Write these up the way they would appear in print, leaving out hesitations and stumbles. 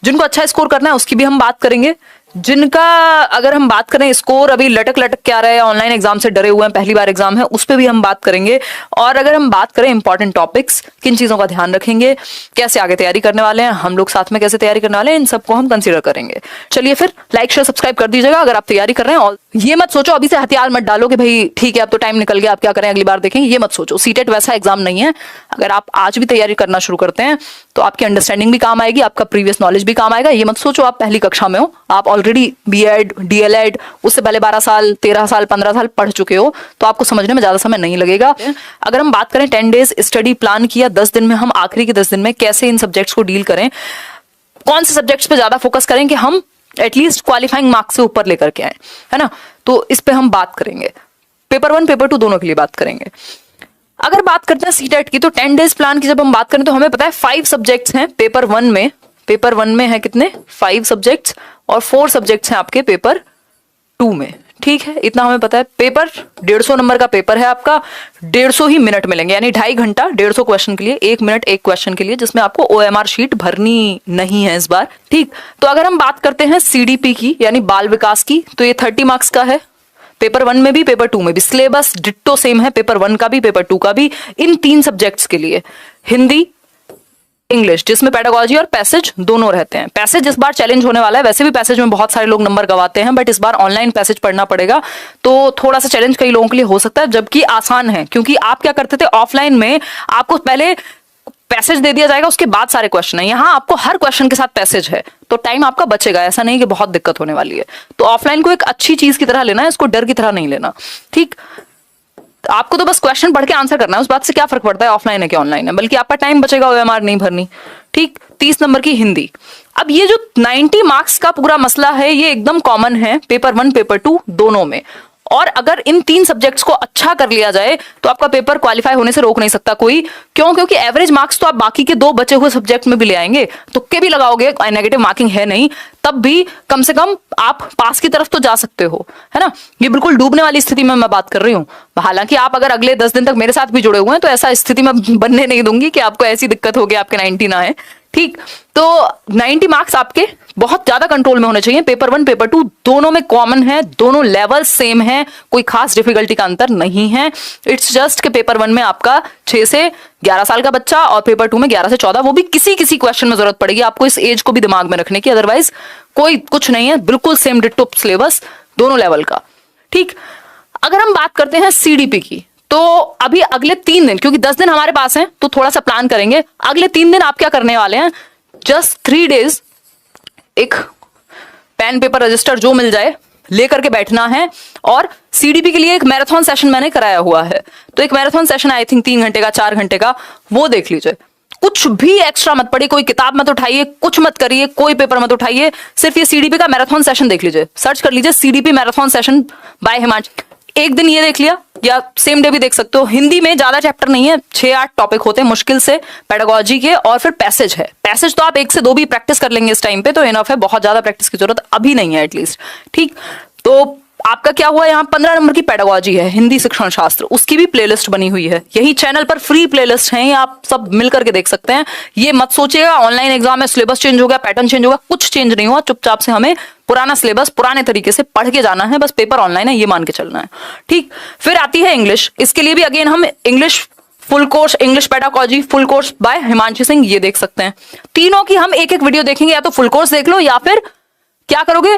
जिनको अच्छा स्कोर करना है उसकी भी हम बात करेंगे। जिनका अगर हम बात करें स्कोर अभी लटक लटक क्या रहे हैं, ऑनलाइन एग्जाम से डरे हुए हैं, पहली बार एग्जाम है, उस पर भी हम बात करेंगे। और अगर हम बात करें इंपॉर्टेंट टॉपिक्स, किन चीजों का ध्यान रखेंगे, कैसे आगे तैयारी करने वाले हैं, हम लोग साथ में कैसे तैयारी करने वाले हैं, इन सबको हम कंसीडर करेंगे। चलिए फिर लाइक शेयर सब्सक्राइब कर दीजिएगा अगर आप तैयारी कर रहे हैं। और ये मत सोचो अभी से हथियार मत डालो कि भाई ठीक है अब तो टाइम निकल गया, आप क्या करें अगली बार देखेंगे, ये मत सोचो। सीटेट वैसा एग्जाम नहीं है। अगर आप आज भी तैयारी करना शुरू करते हैं तो आपकी अंडरस्टैंडिंग भी काम आएगी, आपका प्रीवियस नॉलेज भी काम आएगा। ये मत सोचो आप पहली कक्षा में हो, आप ऑलरेडी बीएड डीएलएड उससे पहले 12 साल 13 साल 15 साल पढ़ चुके हो, तो आपको समझने में ज्यादा समय नहीं लगेगा। अगर हम बात करें 10 डेज स्टडी प्लान किया, 10 दिन में हम आखिरी के 10 दिन में कैसे इन सब्जेक्ट्स को डील करें, कौन से सब्जेक्ट्स पे ज्यादा फोकस करें कि हम एटलीस्ट क्वालिफाइंग मार्क्स से ऊपर लेकर के आए, है ना। तो इस पे हम बात करेंगे, पेपर 1 पेपर 2 दोनों के लिए बात करेंगे। अगर बात करते हैं सीटेट की, तो 10 डेज प्लान की जब हम बात करें तो हमें पता है 5 सब्जेक्ट्स हैं पेपर 1 में। पेपर 1 में है कितने, 5 सब्जेक्ट्स, और 4 सब्जेक्ट्स हैं आपके पेपर 2 में। ठीक है, इतना हमें पता है। पेपर 150 नंबर का पेपर है आपका, 150 ही मिनट मिलेंगे, यानी 2.5 घंटा 150 क्वेश्चन के लिए, 1 मिनट 1 क्वेश्चन के लिए, जिसमें आपको ओएमआर शीट भरनी नहीं है इस बार। ठीक, तो अगर हम बात करते हैं सीडीपी की यानी बाल विकास की, तो ये 30 मार्क्स का है। पेपर 1 में भी पेपर 2 में भी सिलेबस डिट्टो सेम है, पेपर 1 का भी पेपर 2 का भी, इन 3 सब्जेक्ट्स के लिए। हिंदी इंग्लिश, जिसमें पेडागोजी और पैसेज दोनों रहते हैं। पैसेज इस बार चैलेंज होने वाला है, वैसे भी पैसेज में बहुत सारे लोग नंबर गवाते हैं, बट इस बार ऑनलाइन पैसेज पढ़ना पड़ेगा, तो थोड़ा सा चैलेंज कई लोगों के लिए हो सकता है, जबकि आसान है। क्योंकि आप क्या करते थे ऑफलाइन में, आपको पहले पैसेज दे दिया जाएगा, उसके बाद सारे क्वेश्चन है। यहाँ आपको हर क्वेश्चन के साथ पैसेज है, तो टाइम आपका बचेगा, ऐसा नहीं कि बहुत दिक्कत होने वाली है। तो ऑफलाइन को एक अच्छी चीज की तरह लेना है, इसको डर की तरह नहीं लेना। ठीक, आपको तो बस क्वेश्चन पढ़ के आंसर करना है, उस बात से क्या फर्क पड़ता है ऑफलाइन है कि ऑनलाइन है, बल्कि आपका टाइम बचेगा ओएमआर नहीं भरनी। ठीक, 30 नंबर की हिंदी। अब ये जो 90 मार्क्स का पूरा मसला है, ये एकदम कॉमन है पेपर 1 पेपर 2 दोनों में। और अगर इन 3 सब्जेक्ट्स को अच्छा कर लिया जाए तो आपका पेपर क्वालिफाई होने से रोक नहीं सकता कोई। क्यों? क्योंकि एवरेज मार्क्स तो आप बाकी के 2 बचे हुए सब्जेक्ट में भी ले आएंगे, तुक्के भी लगाओगे, नेगेटिव मार्किंग है नहीं, तब भी कम से कम आप पास की तरफ तो जा सकते हो, है ना। ये बिल्कुल डूबने वाली स्थिति में मैं बात कर रही हूँ। हालांकि आप अगर अगले 10 दिन तक मेरे साथ भी जुड़े हुए हैं तो ऐसा स्थिति में बनने नहीं दूंगी कि आपको ऐसी दिक्कत होगी आपके 90 ना है। ठीक, तो 90 मार्क्स आपके बहुत ज्यादा कंट्रोल में होने चाहिए। पेपर 1 पेपर 2 दोनों में कॉमन है, दोनों लेवल सेम है, कोई खास डिफिकल्टी का अंतर नहीं है। इट्स जस्ट कि पेपर 1 में आपका 6 से 11 साल का बच्चा और पेपर 2 में 11 से 14, वो भी किसी किसी क्वेश्चन में जरूरत पड़ेगी आपको इस एज को भी दिमाग में रखने की, अदरवाइज कोई कुछ नहीं है, बिल्कुल सेम डिट्टो सिलेबस दोनों लेवल का। ठीक, अगर हम बात करते हैं सीडीपी की, तो अभी अगले 3 दिन, क्योंकि 10 दिन हमारे पास हैं तो थोड़ा सा प्लान करेंगे। अगले 3 दिन आप क्या करने वाले हैं, जस्ट 3 डेज एक पेन पेपर रजिस्टर जो मिल जाए लेकर के बैठना है। और सीडीपी के लिए एक मैराथन सेशन मैंने कराया हुआ है, तो एक मैराथन सेशन आई थिंक 3 घंटे का 4 घंटे का, वो देख लीजिए। कुछ भी एक्स्ट्रा मत पढ़िए, कोई किताब मत उठाइए, कुछ मत करिए, कोई पेपर मत उठाइए, सिर्फ ये सीडीपी का मैराथन सेशन देख लीजिए। सर्च कर लीजिए CDP marathon session by Himanshu. एक दिन ये देख लिया, या सेम डे भी देख सकते हो। हिंदी में ज्यादा चैप्टर नहीं है, 6-8 टॉपिक होते हैं मुश्किल से पेडागोजी के, और फिर पैसेज है। पैसेज तो आप 1 से 2 भी प्रैक्टिस कर लेंगे इस टाइम पे, तो इनफ है, बहुत ज्यादा प्रैक्टिस की जरूरत अभी नहीं है एटलीस्ट। ठीक, तो आपका क्या हुआ, यहाँ 15 नंबर की पेडागोजी है, हिंदी शिक्षण शास्त्र, उसकी भी प्लेलिस्ट बनी हुई है। यही चैनल पर फ्री प्लेलिस्ट है, आप सब मिल करके देख सकते हैं। ये मत सोचिएगा ऑनलाइन एग्जाम है सिलेबस चेंज हो गया, पैटर्न चेंज होगा, कुछ चेंज नहीं हुआ। चुपचाप से हमें पुराना सिलेबस पुराने तरीके से पढ़ के जाना है, बस पेपर ऑनलाइन है ये मान के चलना है। ठीक, फिर आती है इंग्लिश। इसके लिए भी अगेन हम English full course, English pedagogy full course by Himanshu Singh, ये देख सकते हैं। तीनों की हम एक एक वीडियो देखेंगे, या तो फुल कोर्स देख लो, या फिर क्या करोगे,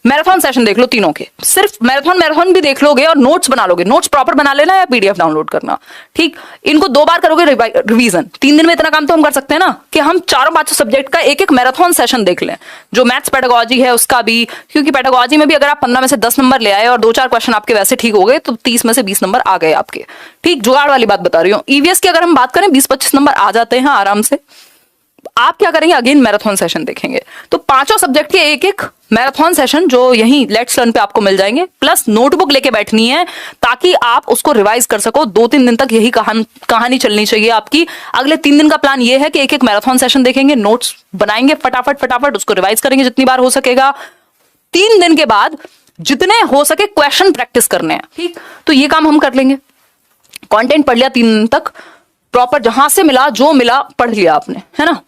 मैराथन सेशन देख लो तीनों के। सिर्फ मैराथन भी देख लोगे और नोट्स बना लोगे, नोट्स प्रॉपर बना लेना या पीडीएफ डाउनलोड करना। ठीक, इनको 2 बार करोगे रिवीजन। 3 दिन में इतना काम तो हम कर सकते हैं ना, कि हम 4-5 सब्जेक्ट का एक एक मैराथन सेशन देख लें। जो मैथ्स पेडागोजी है उसका भी, क्योंकि पेडागोजी में भी अगर आप 15 में से 10 नंबर ले आए और 2-4 क्वेश्चन आपके वैसे ठीक हो गए, तो 30 में से 20 नंबर आ गए आपके। ठीक, जुगाड़ वाली बात बता रही हूँ। ईवीएस की अगर हम बात करें 20-25 नंबर आ जाते हैं आराम से। आप क्या करेंगे, अगेन मैराथन सेशन देखेंगे। तो 5 सब्जेक्ट के एक एक मैराथन सेशन जो यहीं लेट्स लर्न पे आपको मिल जाएंगे, प्लस नोटबुक लेके बैठनी है ताकि आप उसको रिवाइज कर सको। 2-3 दिन तक यही कहानी चलनी चाहिए आपकी। अगले 3 दिन का प्लान ये है कि एक एक मैराथन सेशन देखेंगे, नोट्स बनाएंगे फटाफट, उसको रिवाइज करेंगे जितनी बार हो सकेगा। 3 दिन के बाद जितने हो सके क्वेश्चन प्रैक्टिस करने हैं। ठीक, तो ये काम हम कर लेंगे। कंटेंट पढ़ लिया 3 दिन तक प्रॉपर, जहां से मिला जो मिला पढ़ लिया आपने, है ना।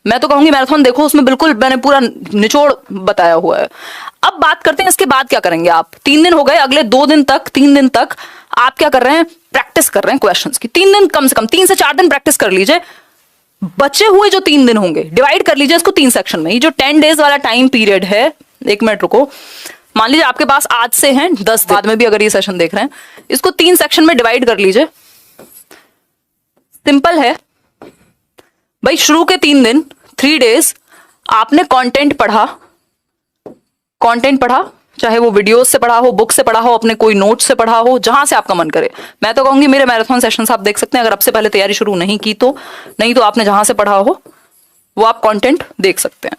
मैं तो कहूंगी मैराथन देखो, उसमें बिल्कुल मैंने पूरा निचोड़ बताया हुआ है। अब बात करते हैं इसके बाद क्या करेंगे आप। 3 दिन हो गए, अगले 2 दिन तक, 3 दिन तक आप क्या कर रहे हैं, प्रैक्टिस कर रहे हैं क्वेश्चंस की। 3 दिन, कम से कम 3 से 4 दिन प्रैक्टिस कर लीजिए। बचे हुए जो 3 दिन होंगे डिवाइड कर लीजिए इसको 3 सेक्शन में। ये जो 10 डेज वाला टाइम पीरियड है, 1 मिनट रुको, मान लीजिए आपके पास आज से हैं 10 दिन, बाद में भी अगर ये सेशन देख रहे हैं, इसको 3 सेक्शन में डिवाइड कर लीजिए। सिंपल है भाई, शुरू के 3 दिन, 3 डेज आपने कंटेंट पढ़ा, चाहे वो वीडियोस से पढ़ा हो, बुक से पढ़ा हो, अपने कोई नोट से पढ़ा हो, जहां से आपका मन करे। मैं तो कहूंगी मेरे मैराथन सेशंस आप देख सकते हैं, अगर आपसे पहले तैयारी शुरू नहीं की तो, नहीं तो आपने जहां से पढ़ा हो वो आप कंटेंट देख सकते हैं।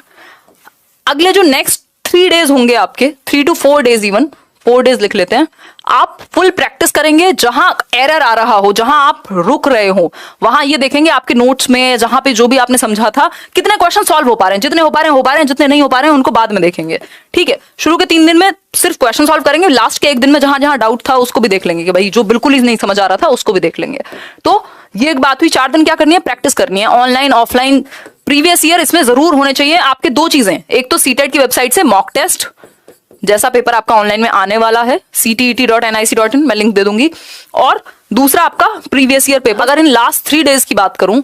अगले जो नेक्स्ट 3 डेज होंगे आपके, 3 to 4 डेज, इवन 4 डेज लिख लेते हैं, आप फुल प्रैक्टिस करेंगे। जहां एरर आ रहा हो, जहां आप रुक रहे हो, वहां ये देखेंगे आपके नोट्स में, जहां पे जो भी आपने समझा था, कितने क्वेश्चन सॉल्व हो पा रहे हैं, जितने हो पा रहे हैं, जितने नहीं हो पा रहे हैं उनको बाद में देखेंगे। ठीक है, शुरू के 3 दिन में सिर्फ क्वेश्चन सॉल्व करेंगे, लास्ट के 1 दिन में जहां जहां डाउट था उसको भी देख लेंगे कि भाई जो बिल्कुल ही नहीं समझ आ रहा था उसको भी देख लेंगे। तो ये एक बात हुई, 4 दिन क्या करनी है, प्रैक्टिस करनी है, ऑनलाइन ऑफलाइन। प्रीवियस ईयर इसमें जरूर होने चाहिए आपके। 2 चीजें, एक तो सीटेट की वेबसाइट से मॉक टेस्ट, जैसा पेपर आपका ऑनलाइन में आने वाला है, ctet.nic.in, मैं लिंक दे दूंगी, और दूसरा आपका प्रीवियस ईयर पेपर। अगर इन लास्ट 3 डेज की बात करूं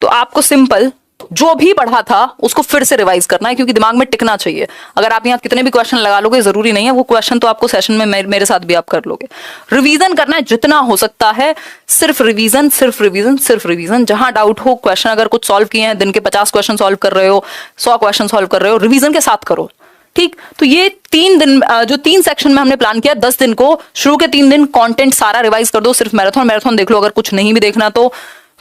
तो आपको सिंपल जो भी पढ़ा था उसको फिर से रिवाइज करना है, क्योंकि दिमाग में टिकना चाहिए। अगर आप यहाँ कितने भी क्वेश्चन लगा लोगे, जरूरी नहीं है वो क्वेश्चन तो आपको सेशन में मेरे साथ भी आप कर लोगे। रिवीजन करना है जितना हो सकता है, सिर्फ रिवीजन, सिर्फ रिवीजन, सिर्फ रिवीजन। जहां डाउट हो, क्वेश्चन अगर कुछ सॉल्व किए हैं, दिन के 50 क्वेश्चन सॉल्व कर रहे हो, 100 क्वेश्चन सॉल्व कर रहे हो, रिवीजन के साथ करो। ठीक, तो ये 3 दिन, जो 3 सेक्शन में हमने प्लान किया, 10 दिन को, शुरू के 3 दिन कंटेंट सारा रिवाइज कर दो, सिर्फ मैराथन देख लो। अगर कुछ नहीं भी देखना तो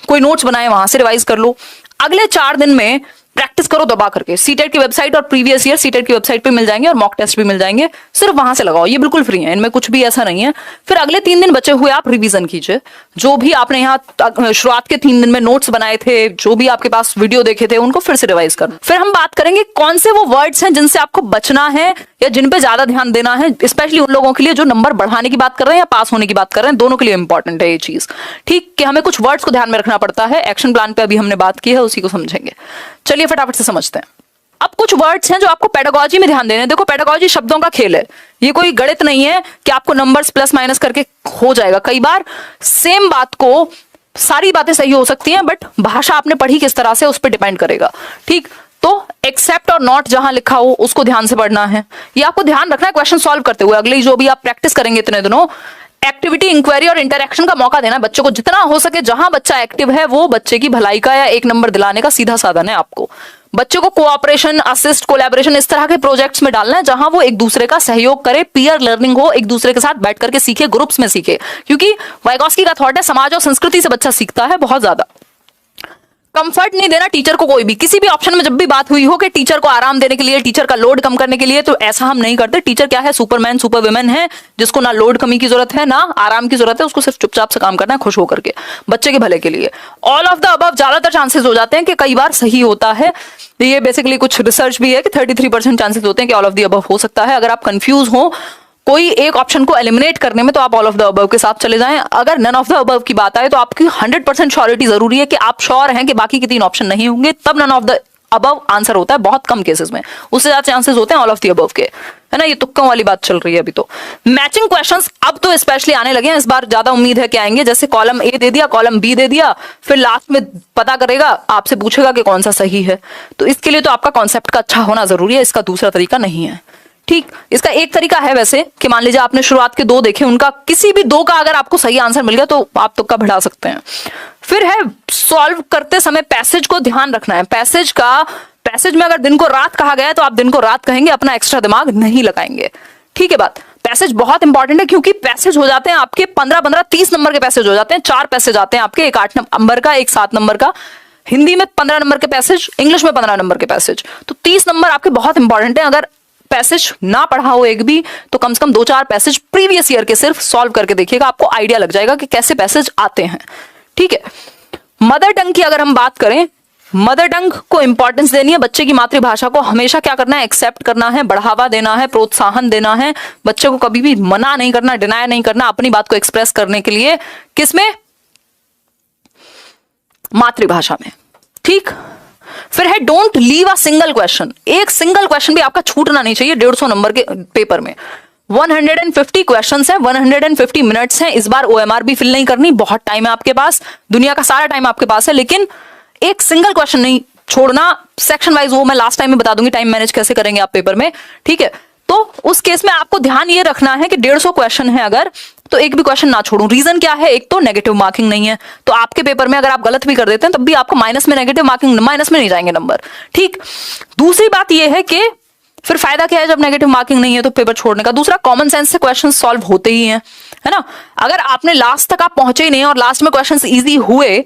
कोई नोट्स बनाए, वहां से रिवाइज कर लो। अगले 4 दिन में प्रैक्टिस करो दबा करके। सीटेट की वेबसाइट और प्रीवियस ईयर सीटेट की वेबसाइट पे मिल जाएंगे, और मॉक टेस्ट भी मिल जाएंगे, सिर्फ वहां से लगाओ, ये बिल्कुल फ्री है, इनमें कुछ भी ऐसा नहीं है। फिर अगले 3 दिन बचे हुए आप रिवीजन कीजिए, जो भी आपने यहाँ शुरुआत के 3 दिन में नोट्स बनाए थे, जो भी आपके पास वीडियो देखे थे, उनको फिर से रिवाइज करना। फिर हम बात करेंगे कौन से वो वर्ड्स हैं जिनसे आपको बचना है या जिन पे ज्यादा ध्यान देना है, स्पेशली उन लोगों के लिए जो नंबर बढ़ाने की बात कर रहे हैं या पास होने की बात कर रहे हैं, दोनों के लिए इंपॉर्टेंट है ये चीज। ठीक, कि हमें कुछ वर्ड्स को ध्यान में रखना पड़ता है। एक्शन प्लान पे अभी हमने बात की है, उसी को समझेंगे। चलिए फटाफट से समझते हैं। अब कुछ वर्ड्स हैं जो आपको पेडागोजी में ध्यान देने हैं। देखो, पेडागोजी शब्दों का खेल है, ये कोई गणित नहीं है कि आपको नंबर्स प्लस माइनस करके हो जाएगा। कई बार सेम बात को, सारी बातें सही हो सकती हैं, बट भाषा आपने पढ़ी किस तरह से उस पर डिपेंड करेगा। ठीक, तो एक्सेप्ट और नॉट जहां लिखा हो उसको ध्यान से पढ़ना है, ये आपको ध्यान रखना है क्वेश्चन सॉल्व करते हुए। अगले जो भी आप प्रैक्टिस करेंगे इतने दिनों, एक्टिविटी, इंक्वायरी और इंटरेक्शन का मौका देना बच्चों को जितना हो सके। जहां बच्चा एक्टिव है वो बच्चे की भलाई का या 1 नंबर दिलाने का सीधा साधन है आपको। बच्चे को कोऑपरेशन, असिस्ट, कोलैबोरेशन, इस तरह के प्रोजेक्ट्स में डालना है जहां वो एक दूसरे का सहयोग करे, पीयर लर्निंग हो, एक दूसरे के साथ बैठ करके सीखे, ग्रुप्स में सीखे। क्योंकि वाइगॉस्की का थॉट है, समाज और संस्कृति से बच्चा सीखता है बहुत ज्यादा। कंफर्ट नहीं देना टीचर को कोई भी, किसी भी ऑप्शन में जब भी बात हुई हो कि टीचर को आराम देने के लिए, टीचर का लोड कम करने के लिए, तो ऐसा हम नहीं करते। टीचर क्या है, सुपरमैन, सुपर वुमेन है, जिसको ना लोड कमी की जरूरत है ना आराम की जरूरत है, उसको सिर्फ चुपचाप से काम करना है, खुश होकर के, बच्चे के भले के लिए। ऑल ऑफ द अबव ज्यादातर चांसेस हो जाते हैं कि कई बार सही होता है। ये बेसिकली कुछ रिसर्च भी है कि 33% चांसेस होते हैं कि ऑल ऑफ द अबव हो सकता है। अगर आप कंफ्यूज हो कोई एक ऑप्शन को एलिमिनेट करने में, तो आप ऑल ऑफ द अबव के साथ चले जाएं। अगर नन ऑफ द अबव की बात आए तो आपकी 100% श्योरिटी जरूरी है कि आप श्योर हैं कि बाकी के 3 ऑप्शन नहीं होंगे, तब none of the above answer होता है। बहुत कम केसेस में, उससे ज्यादा चांसेस होते हैं ऑल ऑफ द अबव के, है ना। ये तुक्कों वाली बात चल रही है अभी तो। मैचिंग क्वेश्चंस अब तो स्पेशली आने लगे हैं, इस बार ज्यादा उम्मीद है कि आएंगे। जैसे कॉलम ए दे दिया, कॉलम बी दे दिया, फिर लास्ट में पता करेगा, आपसे पूछेगा कि कौन सा सही है। तो इसके लिए तो आपका कॉन्सेप्ट का अच्छा होना जरूरी है, इसका दूसरा तरीका नहीं है। ठीक, इसका एक तरीका है वैसे कि मान लीजिए आपने शुरुआत के 2 देखे, उनका किसी भी 2 का अगर आपको सही आंसर मिल गया तो आप तुक्का बढ़ा सकते हैं। फिर है सॉल्व करते समय पैसेज को ध्यान रखना है। पैसेज में अगर दिन को रात कहा गया है तो आप दिन को रात कहेंगे, अपना एक्स्ट्रा दिमाग नहीं लगाएंगे। ठीक है बात, पैसेज बहुत इंपॉर्टेंट है, क्योंकि पैसेज हो जाते हैं आपके 15-15, 30 नंबर के पैसेज हो जाते हैं। 4 पैसेज आते हैं आपके, एक 8 नंबर का, एक 7 नंबर का। हिंदी में 15 नंबर के पैसेज, इंग्लिश में 15 नंबर के पैसेज, तो 30 नंबर आपके बहुत इंपॉर्टेंट है। अगर पैसेज ना पढ़ा हो एक भी, तो कम से कम 2-4 पैसेज प्रीवियस ईयर के सिर्फ सॉल्व करके देखिएगा, आपको आइडिया लग जाएगा कि कैसे पैसेज आते हैं। ठीक है, मदर टंग की अगर हम बात करें, मदर टंग को इंपॉर्टेंस देनी है। बच्चे की मातृभाषा को हमेशा क्या करना है, एक्सेप्ट करना है, बढ़ावा देना है, प्रोत्साहन देना है। बच्चे को कभी भी मना नहीं करना, डिनाय नहीं करना, अपनी बात को एक्सप्रेस करने के लिए। किसमें, मातृभाषा में। ठीक, फिर है don't leave a single question, एक सिंगल क्वेश्चन भी आपका छूटना नहीं चाहिए 150 नंबर के पेपर में। 150 क्वेश्चंस हैं, 150 मिनट्स हैं। इस बार OMR भी फिल नहीं करनी, बहुत टाइम है आपके पास, दुनिया का सारा टाइम आपके पास है, लेकिन एक सिंगल क्वेश्चन नहीं छोड़ना। सेक्शन वाइज वो मैं लास्ट टाइम में बता दूंगी टाइम मैनेज कैसे करेंगे आप पेपर में, ठीक है। तो उस केस में आपको ध्यान ये रखना है कि 150 क्वेश्चन है अगर, तो एक भी क्वेश्चन ना छोड़ूं। रीजन क्या है, एक तो नेगेटिव मार्किंग नहीं है, तो आपके पेपर में अगर आप गलत भी कर देते हैं तब भी आपको माइनस में नेगेटिव मार्किंग, माइनस में नहीं जाएंगे नंबर, ठीक। दूसरी बात यह है कि फिर फायदा क्या है जब नेगेटिव मार्किंग नहीं है तो पेपर छोड़ने का। दूसरा, कॉमन सेंस से क्वेश्चन सॉल्व होते ही हैं, है ना। अगर आपने लास्ट तक आप पहुंचे ही नहीं और लास्ट में क्वेश्चंस इजी हुए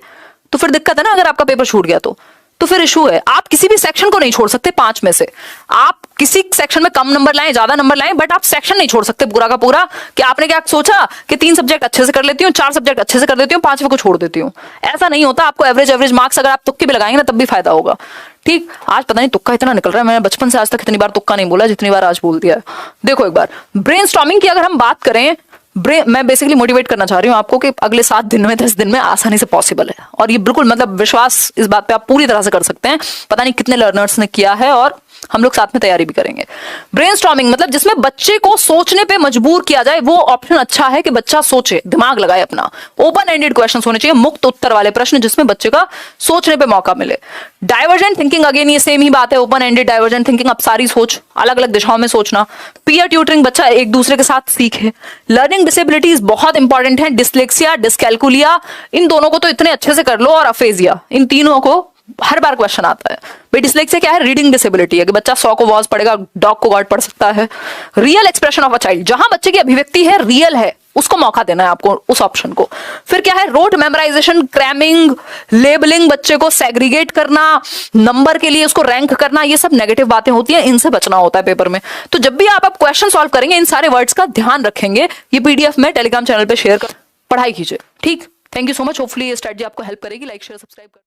तो फिर दिक्कत है ना, अगर आपका पेपर छूट गया तो फिर इशू है। आप किसी भी सेक्शन को नहीं छोड़ सकते 5 में से, आप किसी सेक्शन में कम नंबर लाएं, ज्यादा नंबर लाएं, बट आप सेक्शन नहीं छोड़ सकते पूरा का पूरा कि आपने क्या सोचा कि 3 सब्जेक्ट अच्छे से कर लेती हूँ, 4 सब्जेक्ट अच्छे से कर देती हूँ, 5वें को छोड़ देती हूँ। ऐसा नहीं होता। आपको एवरेज मार्क्स अगर आप तुक्के भी लगाएंगे ना तब भी फायदा होगा, ठीक। आज पता नहीं तुक्का इतना निकल रहा है, मैंने बचपन से आज तक इतनी बार तुक्का नहीं बोला जितनी बार आज बोल दिया है। देखो एक बार ब्रेनस्टॉर्मिंग की अगर हम बात करें, मैं बेसिकली मोटिवेट करना चाह रही हूँ आपको कि अगले 7 दिन में 10 दिन में आसानी से पॉसिबल है, और ये बिल्कुल मतलब विश्वास इस बात पे आप पूरी तरह से कर सकते हैं। पता नहीं कितने लर्नर्स ने किया है और हम लोग साथ में तैयारी भी करेंगे। ब्रेनस्टॉर्मिंग मतलब जिसमें बच्चे को सोचने पे मजबूर किया जाए, वो ऑप्शन अच्छा है कि बच्चा सोचे, दिमाग लगाए अपना। ओपन एंडेड क्वेश्चंस होने चाहिए, मुक्त उत्तर वाले प्रश्न जिसमें बच्चे का सोचने पे मौका मिले। डाइवर्जेंट थिंकिंग, अगेन ये सेम ही बात है, ओपन एंडेड डाइवर्जेंट थिंकिंग, अब सारी सोच अलग अलग दिशाओं में सोचना। पीयर ट्यूटरिंग, बच्चा एक दूसरे के साथ सीखे। लर्निंग डिसेबिलिटीज बहुत इंपॉर्टेंट है, डिसलेक्सिया, डिस्कैल्कुलिया, इन दोनों को तो इतने अच्छे से कर लो, और अफेजिया, इन तीनों को हर बार क्वेश्चन आता है। भाई डिसलेक्सिया क्या है, रीडिंग डिसेबिलिटी है कि बच्चा 100 को वॉज पढ़ेगा, डॉग को गॉड पढ़ सकता है। Real expression of a child, जहां बच्चे की अभिव्यक्ति है, रियल है, उसको मौका देना है आपको, उस ऑप्शन को। फिर क्या है, रोट मेमोराइजेशन, क्रैमिंग, लेबलिंग, बच्चे को सेग्रीगेट करना, नंबर के लिए उसको रैंक करना, ये सब नेगेटिव बातें होती हैं, इनसे बचना होता है पेपर में। तो जब भी आप क्वेश्चन सॉल्व करेंगे इन सारे वर्ड्स का ध्यान रखेंगे। ये PDF में टेलीग्राम चैनल पे शेयर कर पढ़ाई कीजिए, ठीक। Thank you so much. Hopefully ये स्ट्रेटजी आपको हेल्प करेगी। लाइक शेयर सब्सक्राइब कर